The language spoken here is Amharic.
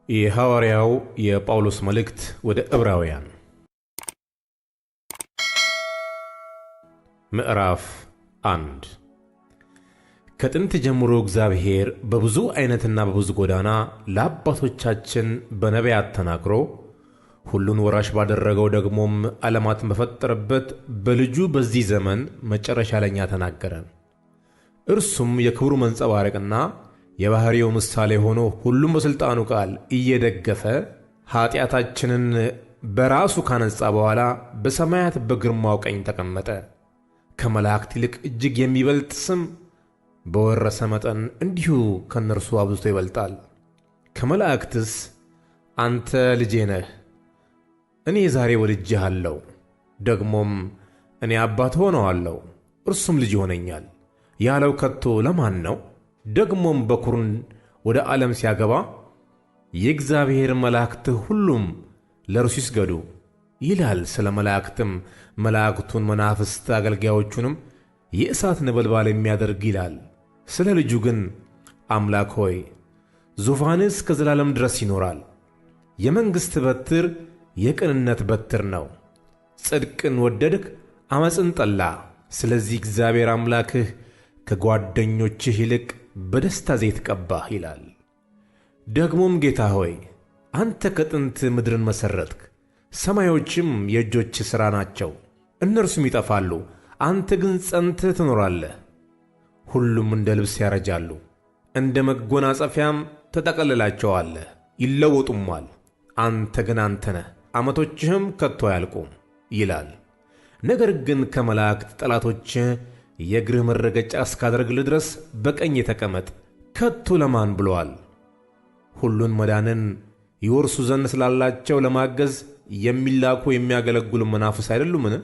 የሐዋርያው የጳውሎስ መልእክት ወደ ዕብራውያን ምዕራፍ 1 ከጥንት ጀምሮ እግዚአብሔር በብዙ ዓይነትና በብዙ ጎዳና ለአባቶቻችን በነቢያት ተናግሮ ሁሉን ወራሽ ባደረገው ደግሞም ዓለማትን በፈጠረበት በልጁ በዚህ ዘመን መጨረሻ ለእኛ ተናገረን። እርሱም የክብሩ መንጸባረቅና የባሕርዩ ምሳሌ ሆኖ ሁሉም በሥልጣኑ ቃል እየደገፈ ኀጢአታችንን በራሱ ካነጻ በኋላ በሰማያት በግርማው ቀኝ ተቀመጠ። ከመላእክት ይልቅ እጅግ የሚበልጥ ስም በወረሰ መጠን እንዲሁ ከእነርሱ አብዝቶ ይበልጣል። ከመላእክትስ አንተ ልጄ ነህ፣ እኔ ዛሬ ወልጄሃለሁ፣ ደግሞም እኔ አባት ሆነዋለሁ፣ እርሱም ልጅ ይሆነኛል ያለው ከቶ ለማን ነው? ደግሞም በኵርን ወደ ዓለም ሲያገባ የእግዚአብሔር መላእክት ሁሉም ለእርሱ ይስገዱ ይላል። ስለ መላእክትም መላእክቱን መናፍስት አገልጋዮቹንም የእሳት ነበልባል የሚያደርግ ይላል። ስለ ልጁ ግን አምላክ ሆይ ዙፋንህ እስከ ዘላለም ድረስ ይኖራል። የመንግሥት በትር የቅንነት በትር ነው። ጽድቅን ወደድህ፣ ዓመፅን ጠላህ። ስለዚህ እግዚአብሔር አምላክህ ከጓደኞችህ ይልቅ በደስታ ዘይት ቀባህ ይላል። ደግሞም ጌታ ሆይ አንተ ከጥንት ምድርን መሠረትክ፣ ሰማዮችም የእጆችህ ሥራ ናቸው። እነርሱም ይጠፋሉ፣ አንተ ግን ጸንተህ ትኖራለህ። ሁሉም እንደ ልብስ ያረጃሉ፣ እንደ መጎናጸፊያም ትጠቀልላቸዋለህ፣ ይለወጡማል። አንተ ግን አንተ ነህ፣ ዓመቶችህም ከቶ አያልቁም ይላል። ነገር ግን ከመላእክት ጠላቶችህ የእግርህ መረገጫ እስካደርግልህ ድረስ በቀኝ ተቀመጥ ከቶ ለማን ብሎአል? ሁሉን መዳንን ይወርሱ ዘንድ ስላላቸው ለማገዝ የሚላኩ የሚያገለግሉ መናፍስት አይደሉምን?